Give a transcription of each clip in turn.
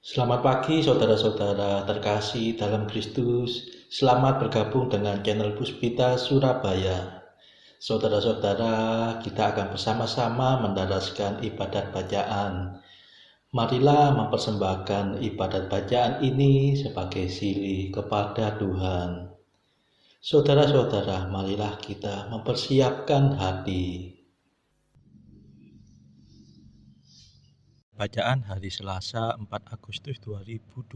Selamat pagi saudara-saudara terkasih dalam Kristus. Selamat bergabung dengan channel Puspita Surabaya. Saudara-saudara, kita akan bersama-sama mendaraskan ibadat bacaan. Marilah mempersembahkan ibadat bacaan ini sebagai sili kepada Tuhan. Saudara-saudara, marilah kita mempersiapkan hati. Bacaan hari Selasa 4 Agustus 2026.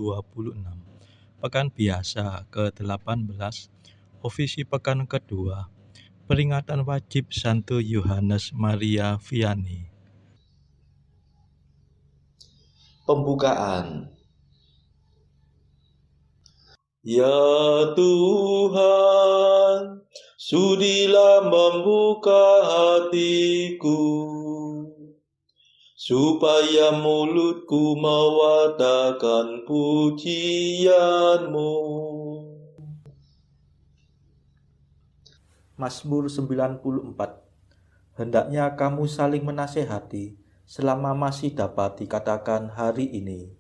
Pekan biasa ke-18, ofisi pekan kedua, peringatan wajib Santo Yohanes Maria Vianney. Pembukaan. Ya Tuhan, sudilah membuka hatiku, supaya mulutku mewartakan pujian-Mu. Mazmur 94. Hendaknya kamu saling menasehati selama masih dapat dikatakan hari ini.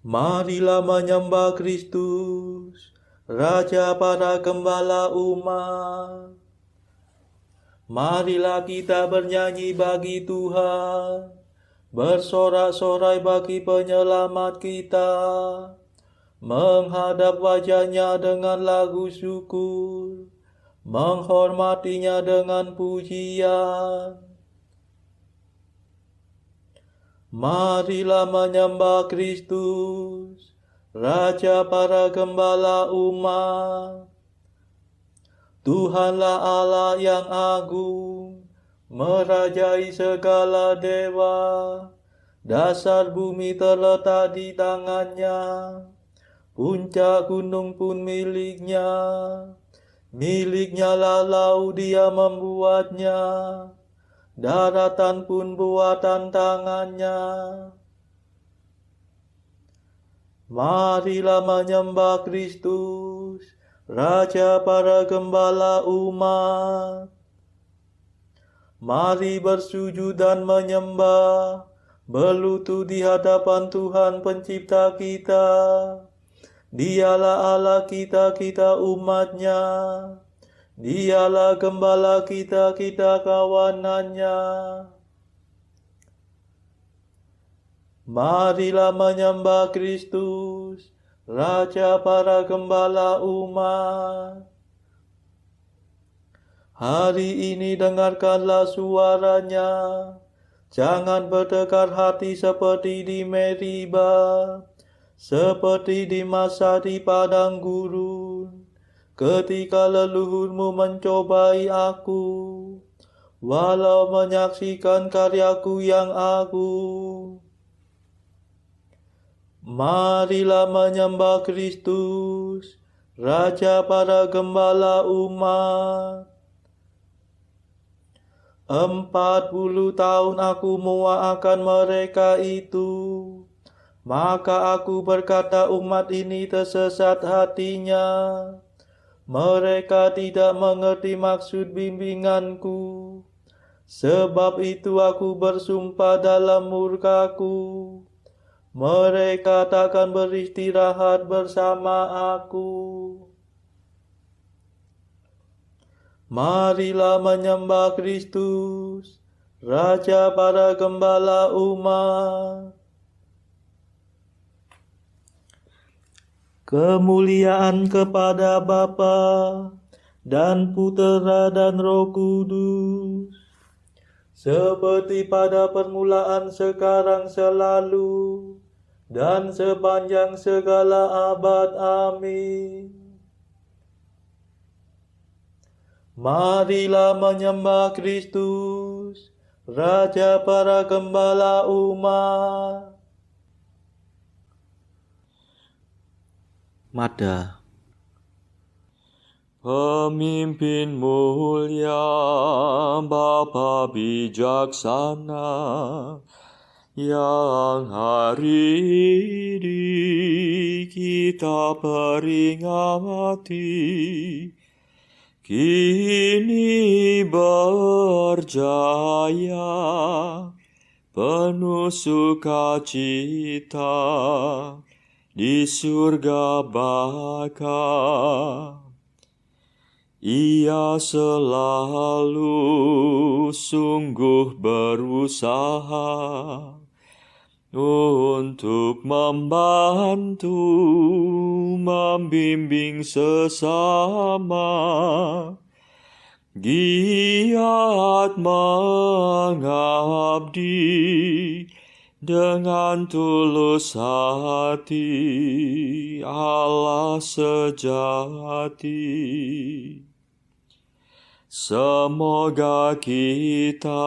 Marilah menyembah Kristus, Raja para gembala umat. Marilah kita bernyanyi bagi Tuhan, bersorak-sorai bagi penyelamat kita, menghadap wajahnya dengan lagu syukur, menghormatinya dengan pujian. Marilah menyembah Kristus, Raja para gembala umat. Tuhanlah Allah yang agung, merajai segala dewa. Dasar bumi terletak di tangannya, puncak gunung pun miliknya. Miliknya lah laut, dia membuatnya, daratan pun buatan tangannya. Marilah menyembah Kristus, Raja para gembala umat. Mari bersujud dan menyembah, berlutut di hadapan Tuhan pencipta kita. Dialah Allah kita, kita umatnya. Dialah gembala kita, kita kawanannya. Marilah menyembah Kristus, Raja para gembala umat. Hari ini dengarkanlah suaranya, jangan bertekar hati seperti di Meriba, seperti di masa di padang gurun, ketika leluhurmu mencobai aku, walau menyaksikan karyaku yang agung. Marilah menyembah Kristus, Raja para gembala umat. 40 tahun aku muak mereka itu, maka aku berkata umat ini tersesat hatinya. Mereka tidak mengerti maksud bimbinganku, sebab itu aku bersumpah dalam murkaku, mereka takkan beristirahat bersama aku. Marilah menyembah Kristus, Raja para gembala umat. Kemuliaan kepada Bapa dan Putera dan Roh Kudus, seperti pada permulaan, sekarang, selalu, dan sepanjang segala abad. Amin. Marilah menyembah Kristus, Raja para gembala umat. Mada. Pemimpin mulia, Bapa bijaksana, yang hari ini kita peringati, kini berjaya penuh sukacita di surga baka. Ia selalu sungguh berusaha untuk membantu, membimbing sesama, giat mengabdi dengan tulus hati Allah sejati. Semoga kita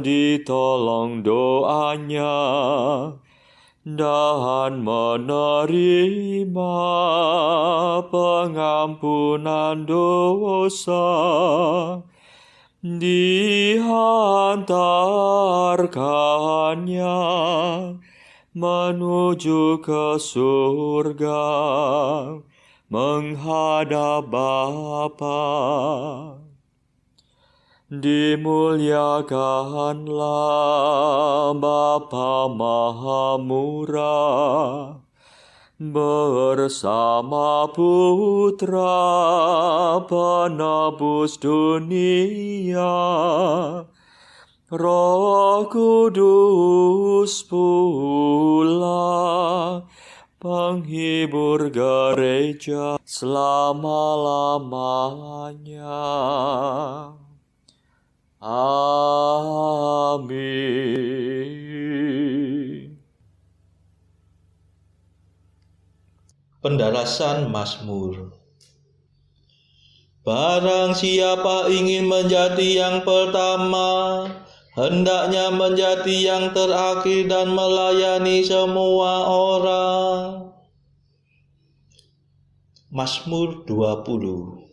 ditolong doanya dan menerima pengampunan dosa, dihantarkannya menuju ke surga, menghadap Bapa. Dimuliakanlah Bapa Maha Murah bersama Putra Penebus dunia, Roh Kudus pula penghibur gereja selama-lamanya. Amin. Pendarasan Mazmur. Barang siapa ingin menjadi yang pertama, hendaknya menjadi yang terakhir dan melayani semua orang. Mazmur 20.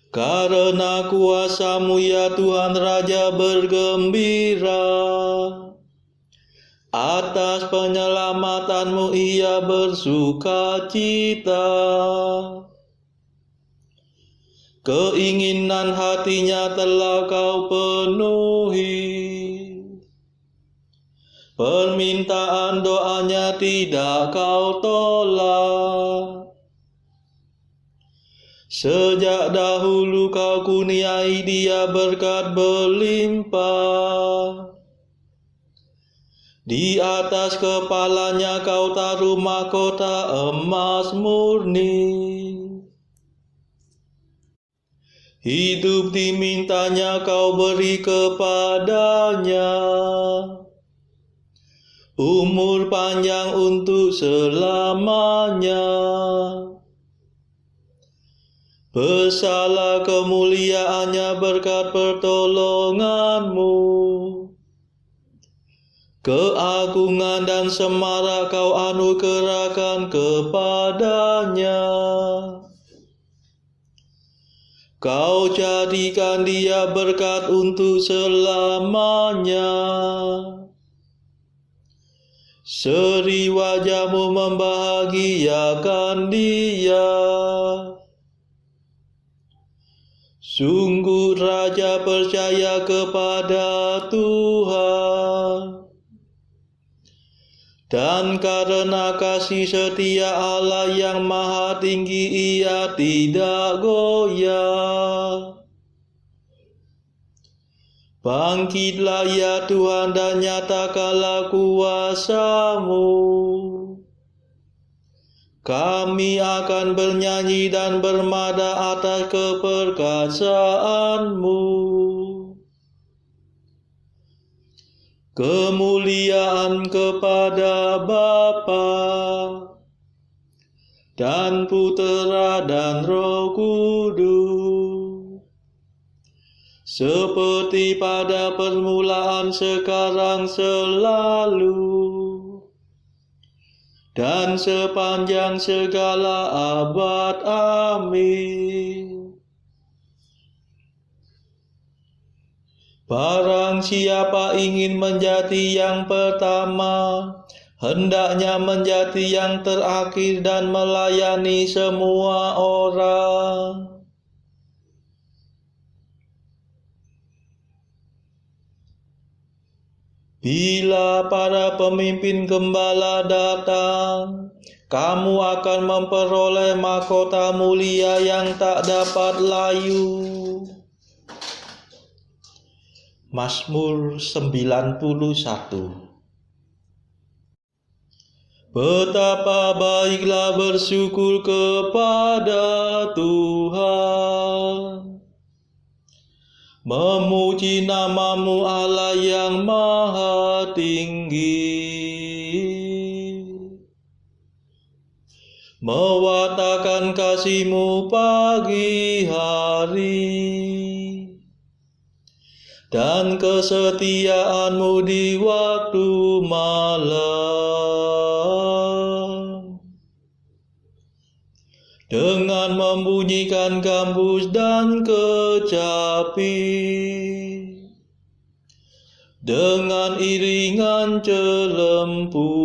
Karena kuasa-Mu ya Tuhan Raja bergembira, atas penyelamatan-Mu ia bersuka cita. Keinginan hatinya telah Kau penuhi, permintaan doanya tidak Kau tolak. Sejak dahulu Kau kurniai dia berkat berlimpah. Di atas kepalanya Kau taruh mahkota emas murni. Hidup dimintanya Kau beri kepadanya, umur panjang untuk selamanya. Besarlah kemuliaannya berkat pertolongan-Mu. Keagungan dan semarak Kau anugerahkan kepadanya. Kau jadikan dia berkat untuk selamanya. Seri wajah-Mu membahagiakan dia. Sungguh raja percaya kepada Tuhan, dan karena kasih setia Allah yang maha tinggi ia tidak goyah. Bangkitlah ya Tuhan dan nyatakanlah kuasa-Mu. Kami akan bernyanyi dan bermada atas keperkasaan-Mu. Kemuliaan kepada Bapa dan Putera dan Roh Kudus, seperti pada permulaan, sekarang, selalu, dan sepanjang segala abad. Amin. Barang siapa ingin menjadi yang pertama, hendaknya menjadi yang terakhir dan melayani semua orang. Bila para pemimpin gembala datang, kamu akan memperoleh mahkota mulia yang tak dapat layu. Mazmur 91. Betapa baiklah bersyukur kepada Tuhan, memuji nama-Mu Allah yang maha tinggi, mewartakan kasih-Mu pagi hari, dan kesetiaan-Mu di waktu malam. Dengan membunyikan gambus dan kecapi, dengan iringan celempu,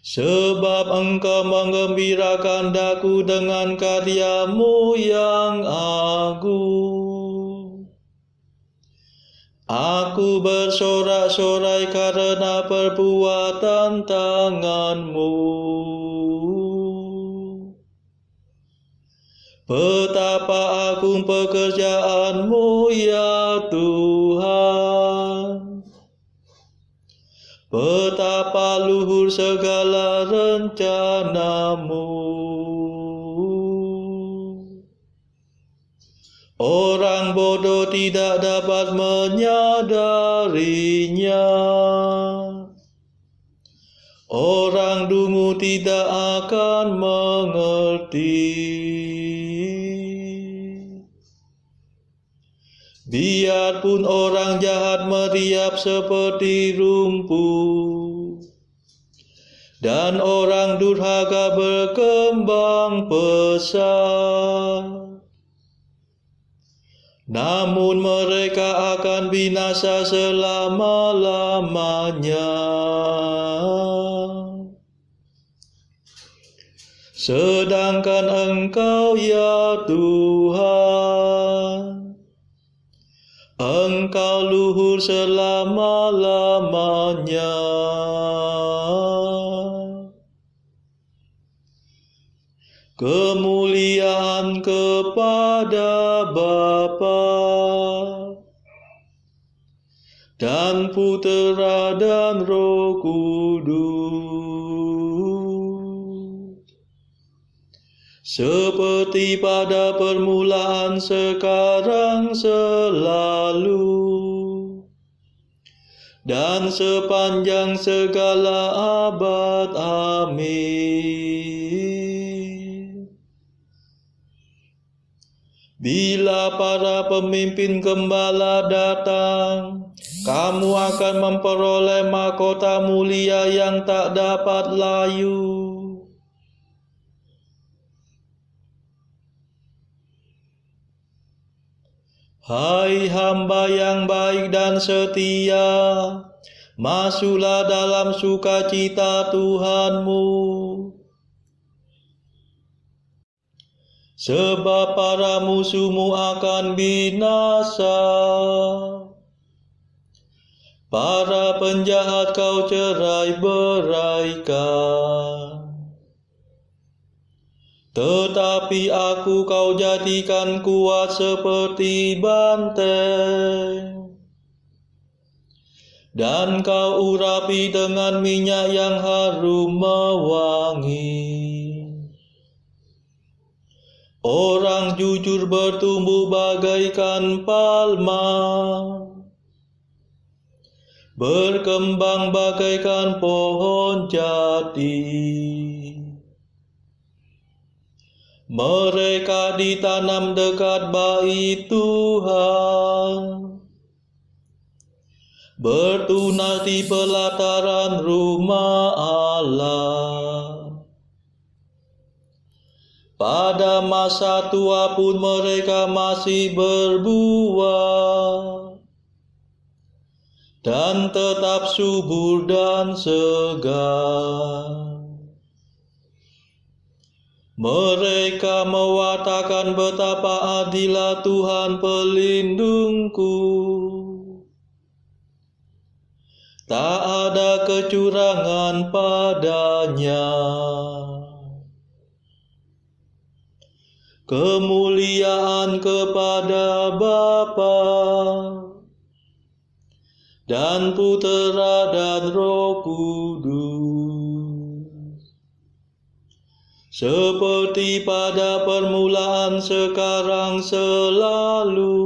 sebab Engkau menggembirakan daku dengan karya-Mu yang agung. Aku bersorak-sorai karena perbuatan tangan-Mu. Betapa agung pekerjaan-Mu ya Tuhan, betapa luhur segala rencana-Mu. Orang bodoh tidak dapat menyadarinya. Orang dungu tidak akan mengerti. Biarpun orang jahat meriap seperti rumput, dan orang durhaka berkembang pesat, namun mereka akan binasa selama-lamanya. Sedangkan Engkau ya Tuhan, Engkau luhur selama-lamanya. Kemuliaan kepada Bapa dan Putera dan Roh Kudus, seperti pada permulaan, sekarang, selalu, dan sepanjang segala abad. Amin. Bila para pemimpin gembala datang, kamu akan memperoleh mahkota mulia yang tak dapat layu. Hai hamba yang baik dan setia, masuklah dalam sukacita Tuhanmu. Sebab para musuhmu akan binasa, para penjahat kau cerai-beraikan. Tetapi aku kau jadikan kuat seperti banteng, dan kau urapi dengan minyak yang harum mewangi. Orang jujur bertumbuh bagaikan palma, berkembang bagaikan pohon jati. Mereka ditanam dekat bait Tuhan, bertunas di pelataran rumah Allah. Pada masa tua pun mereka masih berbuah, dan tetap subur dan segar. Mereka mewatakan betapa adilah Tuhan pelindungku. Tak ada kecurangan padanya. Kemuliaan kepada Bapa dan Putera dan Roh Kudus, seperti pada permulaan, sekarang, selalu,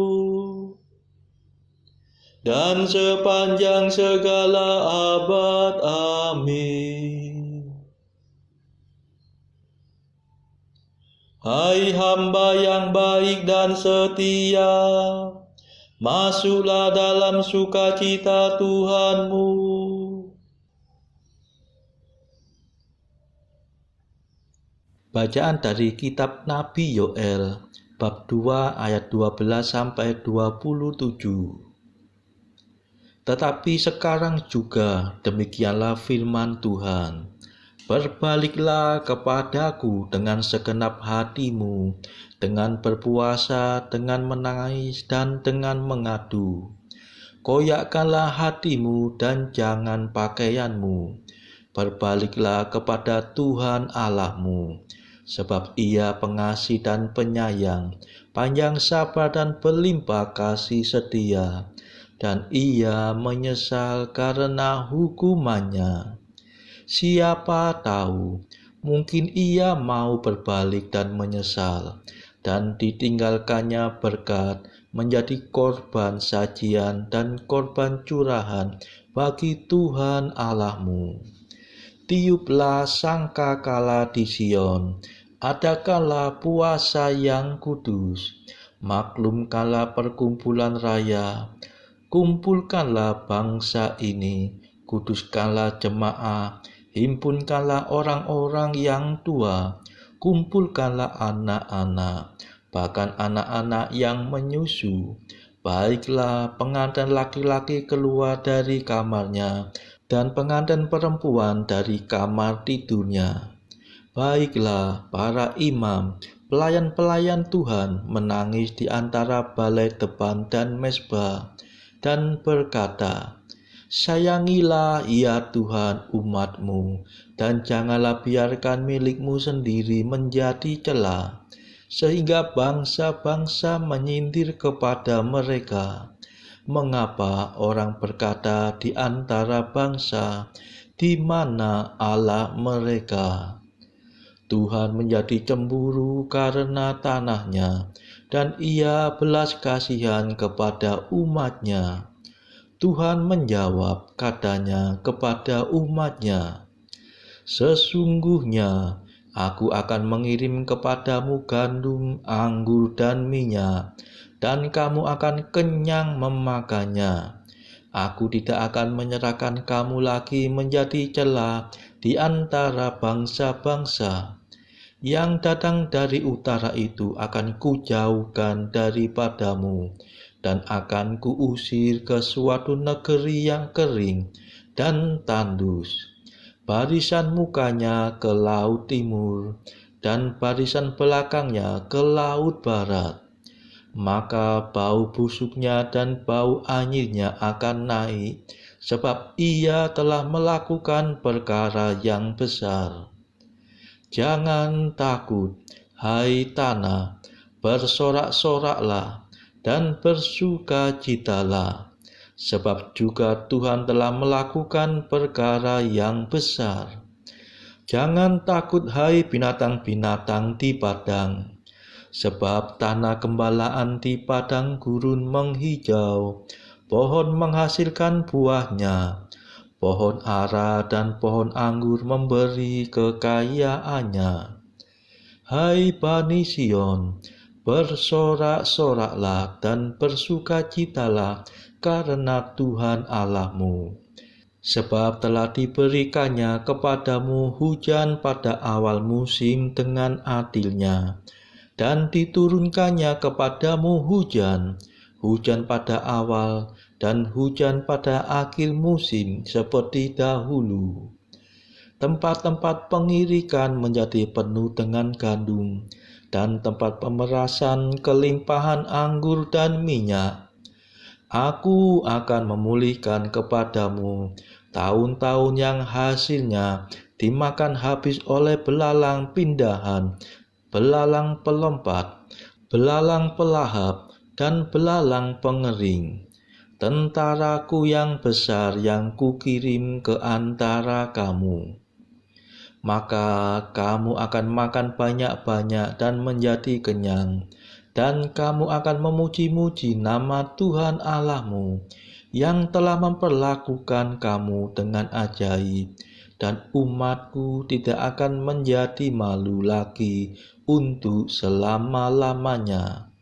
dan sepanjang segala abad. Amin. Hai hamba yang baik dan setia, masuklah dalam sukacita Tuhanmu. Bacaan dari kitab Nabi Yoel, bab 2 ayat 12 sampai 27. Tetapi sekarang juga demikianlah firman Tuhan. Berbaliklah kepadaku dengan segenap hatimu, dengan berpuasa, dengan menangis, dan dengan mengadu. Koyakkanlah hatimu dan jangan pakaianmu. Berbaliklah kepada Tuhan Allahmu, sebab Ia pengasih dan penyayang, panjang sabar dan berlimpah kasih setia, dan Ia menyesal karena hukumannya. Siapa tahu, mungkin Ia mau berbalik dan menyesal, dan ditinggalkannya berkat menjadi korban sajian dan korban curahan bagi Tuhan Allahmu. Tiuplah sangkakala di Sion, adakanlah puasa yang kudus, maklumkanlah perkumpulan raya, kumpulkanlah bangsa ini, kuduskanlah jemaah, himpunkanlah orang-orang yang tua, kumpulkanlah anak-anak, bahkan anak-anak yang menyusu. Baiklah pengantin laki-laki keluar dari kamarnya, dan pengantin perempuan dari kamar tidurnya. Baiklah para imam, pelayan-pelayan Tuhan menangis di antara balai depan dan mezbah, dan berkata, sayangilah ya Tuhan umat-Mu, dan janganlah biarkan milik-Mu sendiri menjadi celah, sehingga bangsa-bangsa menyindir kepada mereka. Mengapa orang berkata di antara bangsa, di mana Allah mereka? Tuhan menjadi cemburu karena tanahnya, dan Ia belas kasihan kepada umat-Nya. Tuhan menjawab, katanya kepada umat-Nya, sesungguhnya Aku akan mengirim kepadamu gandum, anggur, dan minyak, dan kamu akan kenyang memakannya. Aku tidak akan menyerahkan kamu lagi menjadi celah di antara bangsa-bangsa. Yang datang dari utara itu akan kujauhkan daripadamu, dan akan kuusir ke suatu negeri yang kering dan tandus. Barisan mukanya ke laut timur, dan barisan belakangnya ke laut barat. Maka bau busuknya dan bau anyirnya akan naik, sebab ia telah melakukan perkara yang besar. Jangan takut, hai tanah, bersorak-soraklah dan bersukacitalah, sebab juga Tuhan telah melakukan perkara yang besar. Jangan takut, hai binatang-binatang di padang, sebab tanah gembalaan di padang gurun menghijau, pohon menghasilkan buahnya, pohon ara dan pohon anggur memberi kekayaannya. Hai Bani Sion, bersorak-soraklah dan bersukacitalah karena Tuhan Allahmu, sebab telah diberikannya kepadamu hujan pada awal musim dengan adilnya, dan diturunkannya kepadamu hujan pada awal dan hujan pada akhir musim seperti dahulu. Tempat-tempat pengirikan menjadi penuh dengan gandum, dan tempat pemerasan kelimpahan anggur dan minyak. Aku akan memulihkan kepadamu tahun-tahun yang hasilnya dimakan habis oleh belalang pindahan, belalang pelompat, belalang pelahap, dan belalang pengering. Tentaraku yang besar yang kukirim ke antara kamu. Maka kamu akan makan banyak-banyak dan menjadi kenyang, dan kamu akan memuji-muji nama Tuhan Allahmu, yang telah memperlakukan kamu dengan ajaib, dan umatku tidak akan menjadi malu lagi untuk selama-lamanya.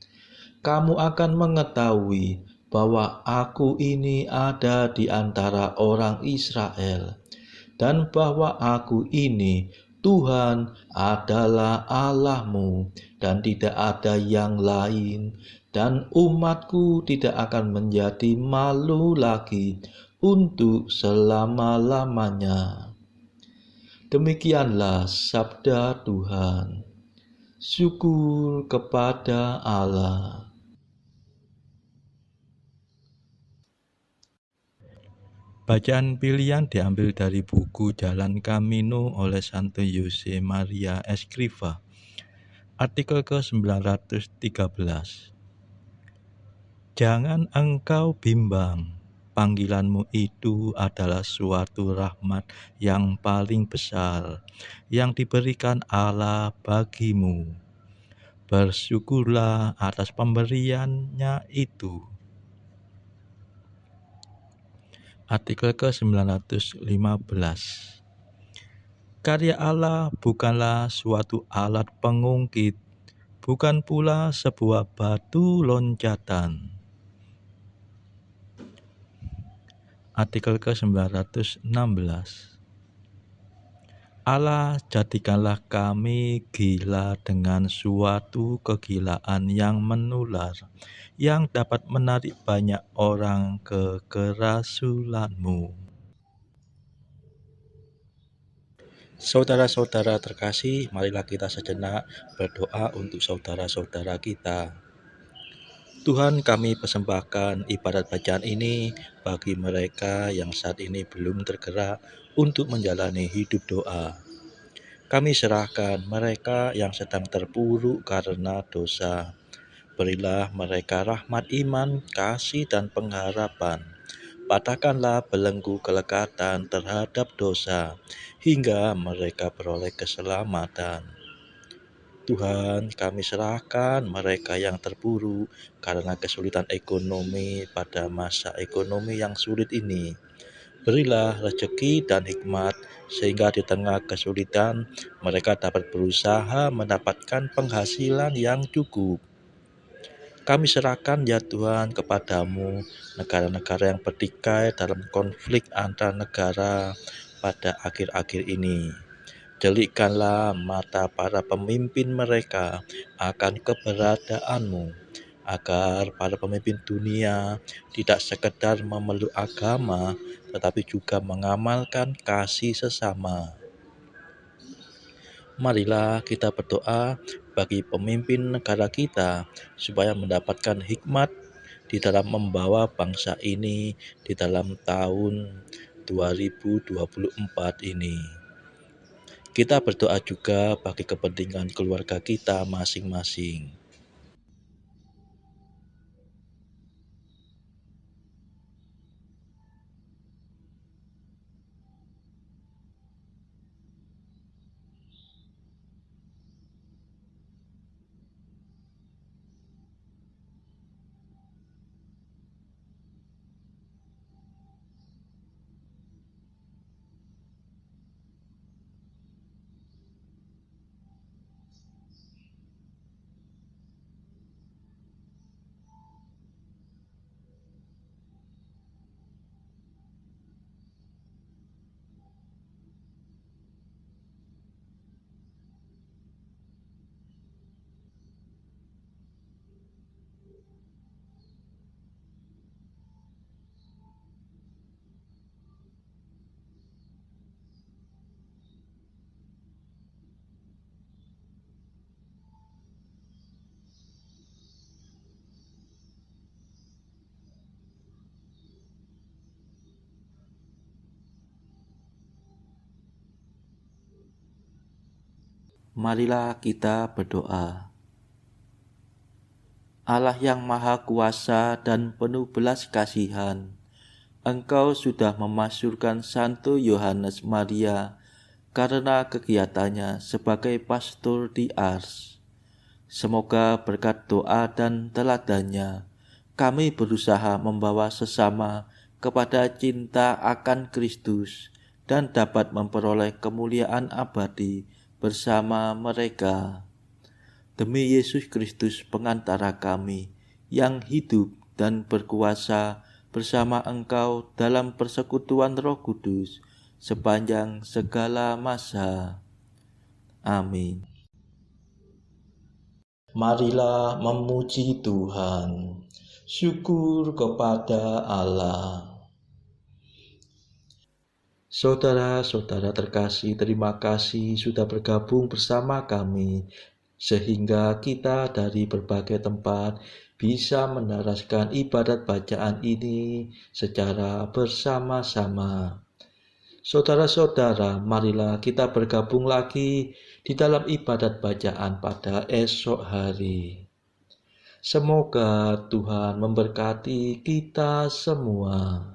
Kamu akan mengetahui bahwa aku ini ada di antara orang Israel, dan bahwa aku ini Tuhan adalah Allahmu, dan tidak ada yang lain, dan umatku tidak akan menjadi malu lagi untuk selama-lamanya. Demikianlah sabda Tuhan. Syukur kepada Allah. Bacaan pilihan diambil dari buku Jalan Camino oleh Santo Jose Maria Escrivá, artikel ke-913. Jangan engkau bimbang, panggilanmu itu adalah suatu rahmat yang paling besar yang diberikan Allah bagimu. Bersyukurlah atas pemberiannya itu. Artikel ke-915. Karya Allah bukanlah suatu alat pengungkit, bukan pula sebuah batu loncatan. Artikel ke-916. Allah, jadikanlah kami gila dengan suatu kegilaan yang menular, yang dapat menarik banyak orang ke kerasulan-Mu. Saudara-saudara terkasih, marilah kita sejenak berdoa untuk saudara-saudara kita. Tuhan, kami persembahkan ibadat bacaan ini bagi mereka yang saat ini belum tergerak untuk menjalani hidup doa. Kami serahkan mereka yang sedang terpuruk karena dosa. Berilah mereka rahmat iman, kasih, dan pengharapan. Patahkanlah belenggu kelekatan terhadap dosa, hingga mereka beroleh keselamatan. Tuhan, kami serahkan mereka yang terpuruk karena kesulitan ekonomi pada masa ekonomi yang sulit ini. Berilah rezeki dan hikmat, sehingga di tengah kesulitan mereka dapat berusaha mendapatkan penghasilan yang cukup. Kami serahkan ya Tuhan kepadamu negara-negara yang bertikai dalam konflik antar negara pada akhir-akhir ini. Delikkanlah mata para pemimpin mereka akan keberadaanmu, agar para pemimpin dunia tidak sekedar memeluk agama, tetapi juga mengamalkan kasih sesama. Marilah kita berdoa bagi pemimpin negara kita, supaya mendapatkan hikmat di dalam membawa bangsa ini di dalam tahun 2024 ini. Kita berdoa juga bagi kepentingan keluarga kita masing-masing. Marilah kita berdoa. Allah yang Maha Kuasa dan penuh belas kasihan, Engkau sudah memasyurkan Santo Yohanes Maria karena kegiatannya sebagai pastor di Ars. Semoga berkat doa dan teladannya, kami berusaha membawa sesama kepada cinta akan Kristus dan dapat memperoleh kemuliaan abadi bersama mereka. Demi Yesus Kristus pengantara kami, yang hidup dan berkuasa bersama Engkau dalam persekutuan Roh Kudus sepanjang segala masa. Amin. Marilah memuji Tuhan. Syukur kepada Allah. Saudara-saudara terkasih, terima kasih sudah bergabung bersama kami, sehingga kita dari berbagai tempat bisa menaraskan ibadat bacaan ini secara bersama-sama. Saudara-saudara, marilah kita bergabung lagi di dalam ibadat bacaan pada esok hari. Semoga Tuhan memberkati kita semua.